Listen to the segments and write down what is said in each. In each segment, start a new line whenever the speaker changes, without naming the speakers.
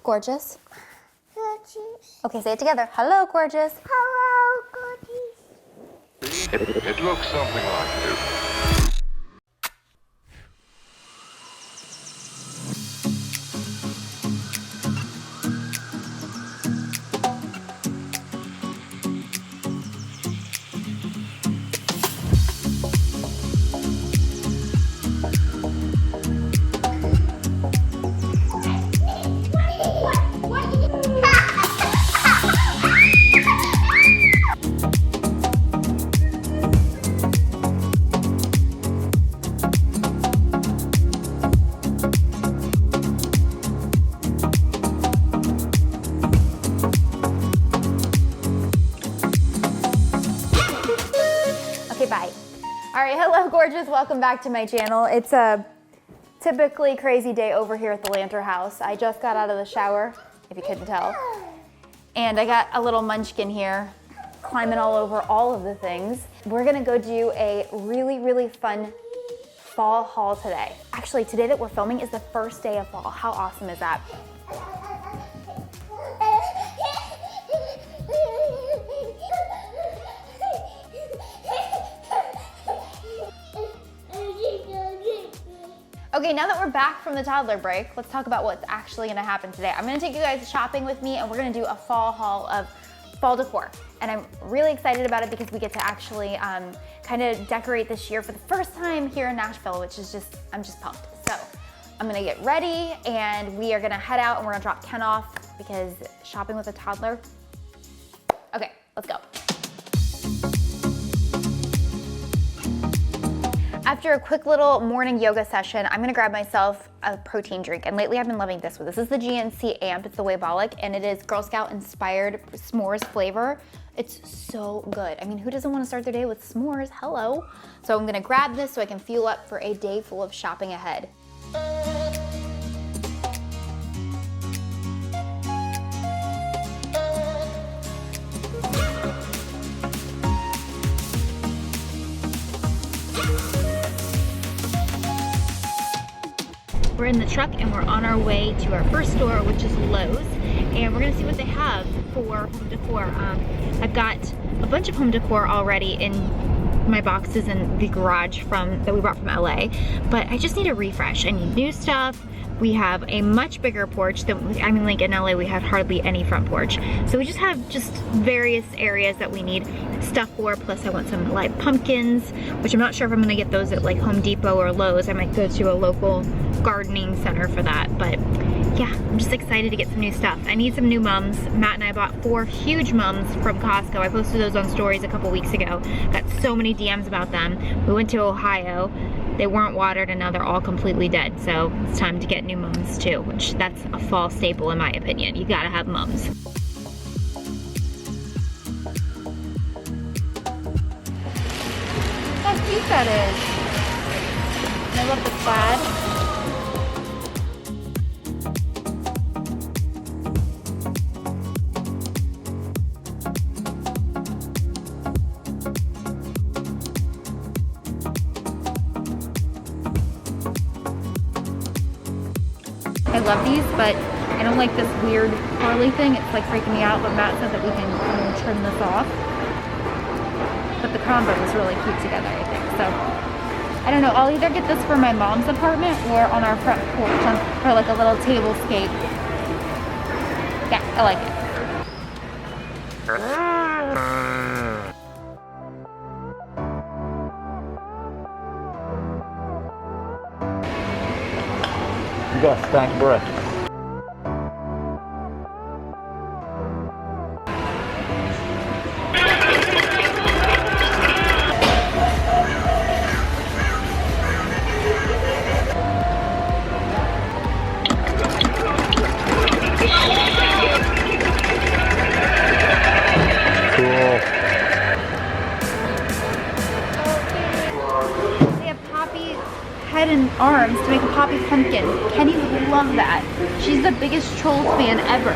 Gorgeous.
Gorgeous.
Okay, say it together. Hello, gorgeous.
Hello, gorgeous.
It looks something like this.
Bye. All right, hello gorgeous, welcome back to my channel. It's a typically crazy day over here at the Lanter house. I just got out of the shower, if you couldn't tell. And I got a little munchkin here, climbing all over all of the things. We're gonna go do a really, really fun fall haul today. Actually, today that we're filming is the first day of fall. How awesome is that? Okay, now that we're back from the toddler break, let's talk about what's actually gonna happen today. I'm gonna take you guys shopping with me and we're gonna do a fall haul of fall decor. And I'm really excited about it because we get to actually kind of decorate this year for the first time here in Nashville, which is just, I'm just pumped. So I'm gonna get ready and we are gonna head out and we're gonna drop Ken off because shopping with a toddler. Okay, let's go. After a quick little morning yoga session, I'm gonna grab myself a protein drink. And lately I've been loving this one. This is the GNC Amp, it's the Waybolic, and it is Girl Scout inspired s'mores flavor. It's so good. I mean, who doesn't wanna start their day with s'mores? Hello. So I'm gonna grab this so I can fuel up for a day full of shopping ahead. We're in the truck and we're on our way to our first store, which is Lowe's, and we're gonna see what they have for home decor. I've got a bunch of home decor already in my boxes in the garage that we brought from LA, but I just need a refresh. I need new stuff. We have a much bigger porch I mean, like in LA we had hardly any front porch. So we just have various areas that we need stuff for, plus I want some live pumpkins, which I'm not sure if I'm gonna get those at like Home Depot or Lowe's. I might go to a local gardening center for that, but yeah, I'm just excited to get some new stuff. I need some new mums. Matt and I bought 4 huge mums from Costco. I posted those on stories a couple weeks ago. Got so many DMs about them. We went to Ohio. They weren't watered and now they're all completely dead. So it's time to get new mums too, which that's a fall staple in my opinion. You gotta have mums. How cute that is. I love the plaid. I love these, but I don't like this weird curly thing. It's like freaking me out, but Matt said that we can trim this off. But the combo is really cute together, I think. So, I don't know, I'll either get this for my mom's apartment or on our front porch for like a little tablescape. Yeah, I like it.
You got a stank breath.
And arms to make a Poppy pumpkin. Kenny would love that. She's the biggest Trolls fan ever.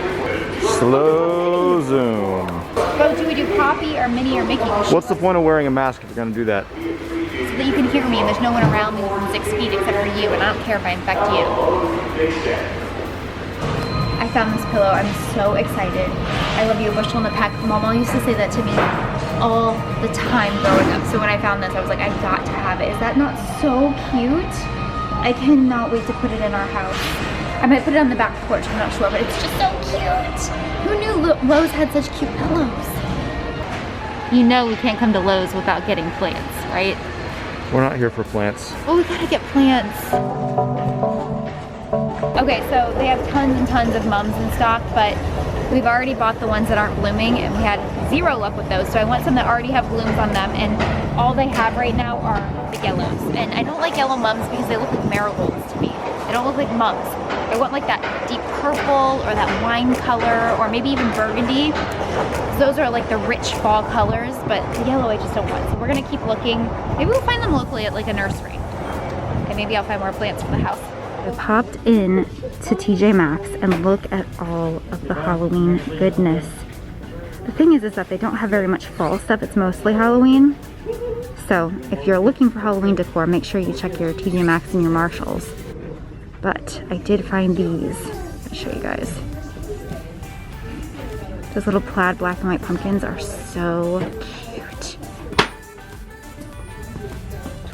Slow zoom.
But do we do Poppy or Minnie or Mickey?
What's the point of wearing a mask if you're gonna do that?
So that you can hear me and there's no one around me within 6 feet except for you, and I don't care if I infect you. I I found this pillow. I'm so excited. I love you, a bushel in a peck. Mama used to say that to me all the time growing up. So when I found this, I was like, I've got to have it. Is that not so cute? I cannot wait to put it in our house. I might put it on the back porch, I'm not sure, but it's just so cute. Who knew Lowe's had such cute pillows? You know we can't come to Lowe's without getting plants, right?
We're not here for plants.
Oh, we gotta get plants. Okay, so they have tons and tons of mums in stock, but we've already bought the ones that aren't blooming and we had zero luck with those. So I want some that already have blooms on them, and all they have right now are the yellows. And I don't like yellow mums because they look like marigolds to me. They don't look like mums. I want like that deep purple or that wine color or maybe even burgundy. Those are like the rich fall colors, but the yellow I just don't want. So we're gonna keep looking. Maybe we'll find them locally at like a nursery. And maybe I'll find more plants for the house. I popped in to TJ Maxx and look at all of the Halloween goodness. The thing is that they don't have very much fall stuff. It's mostly Halloween. So if you're looking for Halloween decor, make sure you check your TJ Maxx and your Marshalls. But I did find these. I'll show you guys. Those little plaid black and white pumpkins are so cute.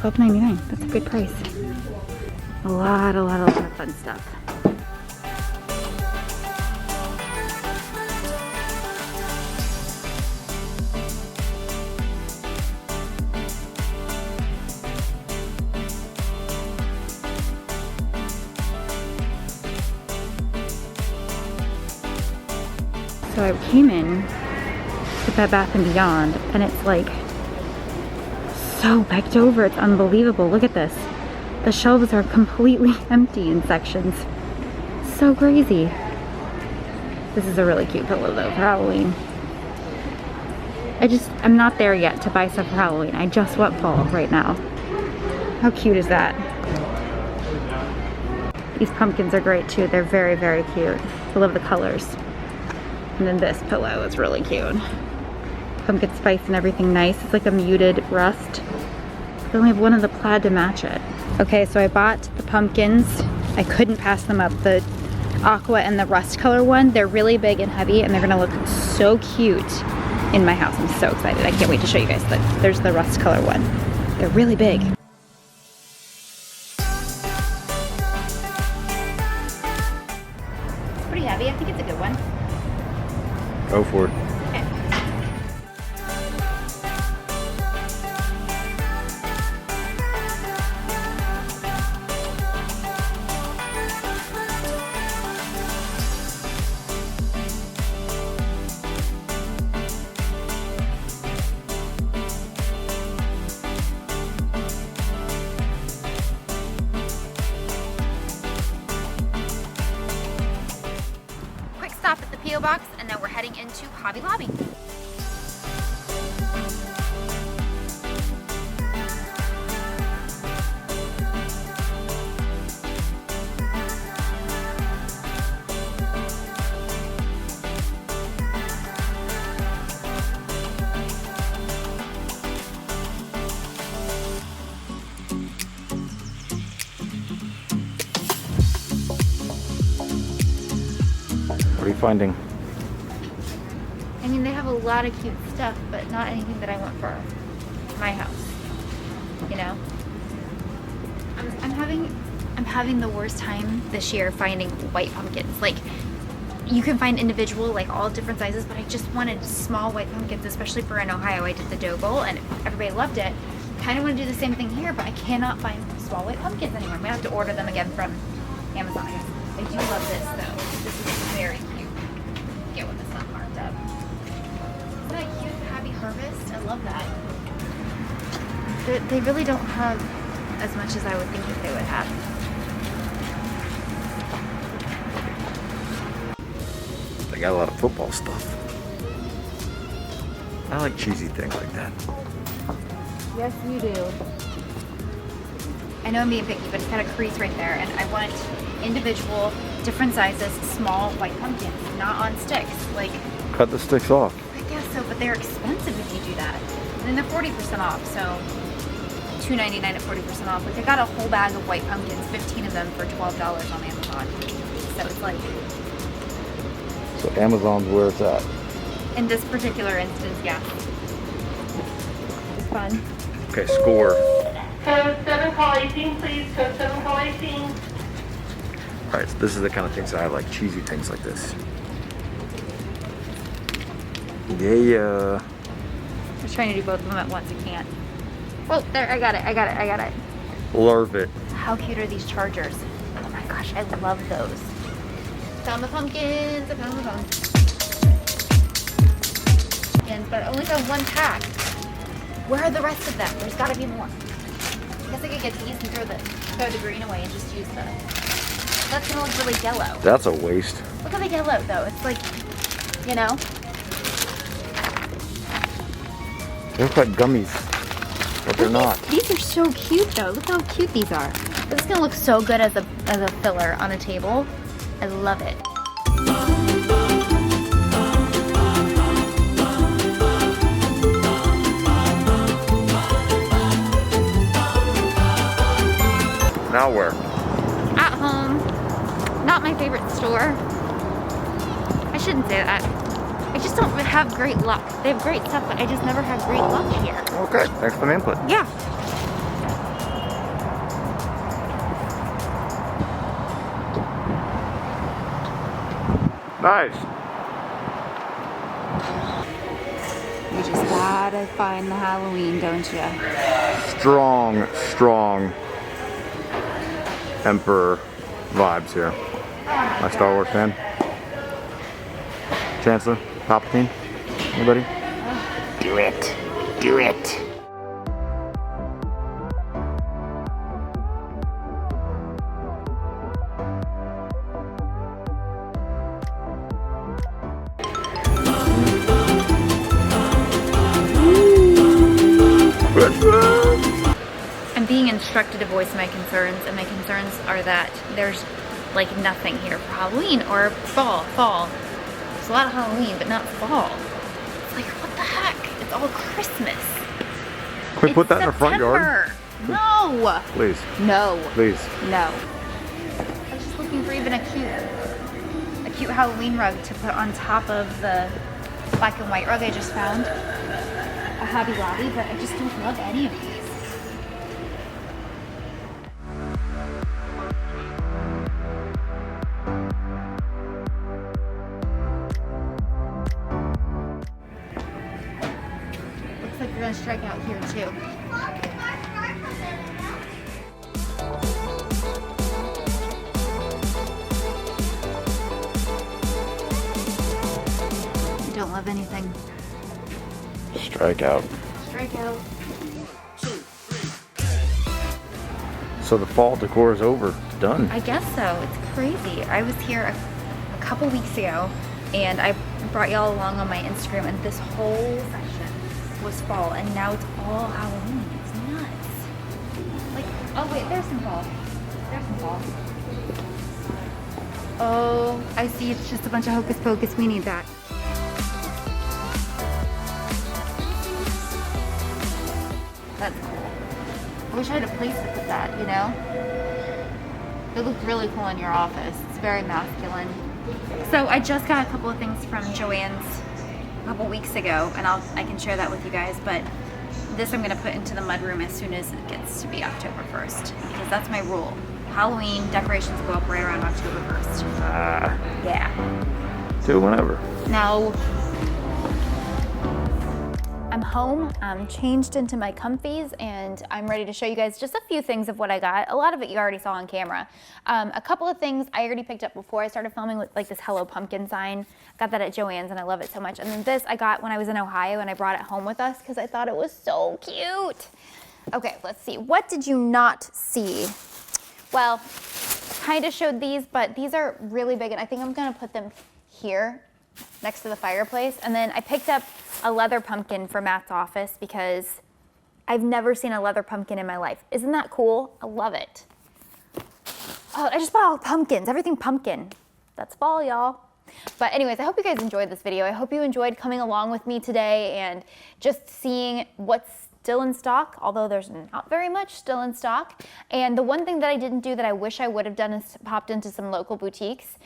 $12.99. That's a good price. A lot of fun stuff. So I came in to Bed Bath & Beyond and it's like so packed over, it's unbelievable. Look at this. The shelves are completely empty in sections. So crazy. This is a really cute pillow though for Halloween. I'm not there yet to buy stuff for Halloween. I just want fall right now. How cute is that? These pumpkins are great too. They're very, very cute. I love the colors. And then this pillow is really cute. Pumpkin spice and everything nice. It's like a muted rust. They only have one of the plaid to match it. Okay, so I bought the pumpkins. I couldn't pass them up. The aqua and the rust color one, they're really big and heavy and they're gonna look so cute in my house. I'm so excited. I can't wait to show you guys this. There's the rust color one. They're really big. It's pretty heavy. I think it's a good one.
Go for it.
Okay. Quick stop at the P.O. box and then we're heading into Hobby Lobby.
What are you finding?
I mean, they have a lot of cute stuff, but not anything that I want for my house. You know, I'm having the worst time this year finding white pumpkins. Like, you can find individual, like all different sizes, but I just wanted small white pumpkins, especially for in Ohio. I did the dough bowl, and everybody loved it. Kind of want to do the same thing here, but I cannot find small white pumpkins anymore. I'm gonna have to order them again from Amazon. I do love this though. This is very cute. Get one that's not marked up. Isn't that cute? Happy Harvest. I love that. They really don't have as much as I would think that they would have.
They got a lot of football stuff. I like cheesy things like that.
Yes, you do. I know I'm being picky, but it's got a crease right there, and I want individual, different sizes, small white pumpkins, not on sticks. Like,
Cut the sticks off.
I guess so, but they're expensive if you do that. And then they're 40% off, so $2.99 at 40% off. Like, I got a whole bag of white pumpkins, 15 of them for $12 on Amazon. So it's like,
So Amazon's where it's at.
In this particular instance, yeah. It's fun.
Okay, score.
Code 7, call 18, please. Code 7, call 18.
Alright, so this is the kind of things that I like, cheesy things like this. Yeah.
I was trying to do both of them at once, I can't. Oh, there, I got it.
Love it.
How cute are these chargers? Oh my gosh, I love those. Found the pumpkins, I found the pumpkins. But I only found one pack. Where are the rest of them? There's gotta be more. I guess I could get these and throw the green away and just use the... That's gonna look really yellow.
That's a waste.
Look at the yellow though. It's like, you know?
They look like gummies, but they're not.
These are so cute though. Look how cute these are. This is gonna look so good as a filler on a table. I love it.
Now where?
At home. Not my favorite store. I shouldn't say that. I just don't have great luck. They have great stuff, but I just never have great luck here.
Okay, thanks for the input.
Yeah.
Nice.
You just gotta find the Halloween, don't you?
Strong Emperor vibes here. My Star Wars fan. Chancellor, Palpatine, anybody? Do it.
I'm being instructed to voice my concerns, and my concerns are that there's like nothing here for Halloween or fall. There's a lot of Halloween, but not fall. It's like, what the heck? It's all Christmas.
Can we put that in the front yard?
No.
Please.
No.
Please.
No. I was just looking for even a cute Halloween rug to put on top of the black and white rug I just found. A Hobby Lobby, but I just don't love any of these. Looks like you're gonna strike out here too. I don't love anything.
Strike out.
Strike out.
So the fall decor is over. It's done.
I guess so. It's crazy. I was here a couple weeks ago, and I brought y'all along on my Instagram, and this whole section was fall, and now it's all Halloween. It's nuts. Like, oh wait, there's some fall. There's some fall. Oh, I see. It's just a bunch of hocus pocus. We need that. That's cool. I wish I had a place to put that, you know? It looked really cool in your office. It's very masculine. So I just got a couple of things from Joann's a couple weeks ago, and I can share that with you guys, but this I'm gonna put into the mudroom as soon as it gets to be October 1st, because that's my rule. Halloween decorations go up right around October 1st. Yeah.
Do whenever.
Now, I'm home, I'm changed into my comfies, and I'm ready to show you guys just a few things of what I got. A lot of it you already saw on camera. A couple of things I already picked up before I started filming, with like this Hello Pumpkin sign. Got that at Joann's and I love it so much. And then this I got when I was in Ohio, and I brought it home with us because I thought it was so cute. Okay, let's see. What did you not see? Well, kind of showed these, but these are really big, and I think I'm gonna put them here next to the fireplace. And then I picked up a leather pumpkin for Matt's office because I've never seen a leather pumpkin in my life. Isn't that cool? I love it. Oh, I just bought all pumpkins, everything pumpkin. That's fall, y'all. But anyways, I hope you guys enjoyed this video. I hope you enjoyed coming along with me today and just seeing what's still in stock, although there's not very much still in stock. And the one thing that I didn't do that I wish I would have done is popped into some local boutiques,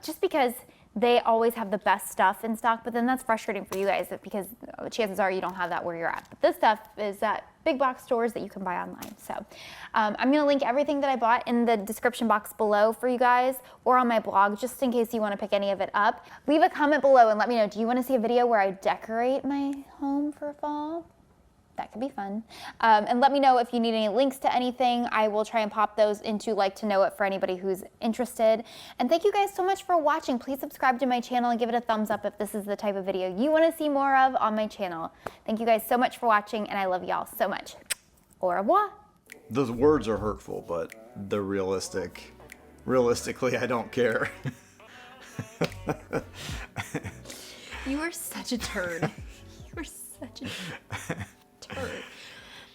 just because they always have the best stuff in stock, but then that's frustrating for you guys because chances are you don't have that where you're at. But this stuff is at big box stores that you can buy online. So I'm gonna link everything that I bought in the description box below for you guys or on my blog, just in case you wanna pick any of it up. Leave a comment below and let me know, do you wanna see a video where I decorate my home for fall? That could be fun. And let me know if you need any links to anything. I will try and pop those into Like to Know It for anybody who's interested. And thank you guys so much for watching. Please subscribe to my channel and give it a thumbs up if this is the type of video you want to see more of on my channel. Thank you guys so much for watching, and I love y'all so much. Au revoir.
Those words are hurtful, but they're realistic. Realistically, I don't care.
You are such a turd. You are such a turd.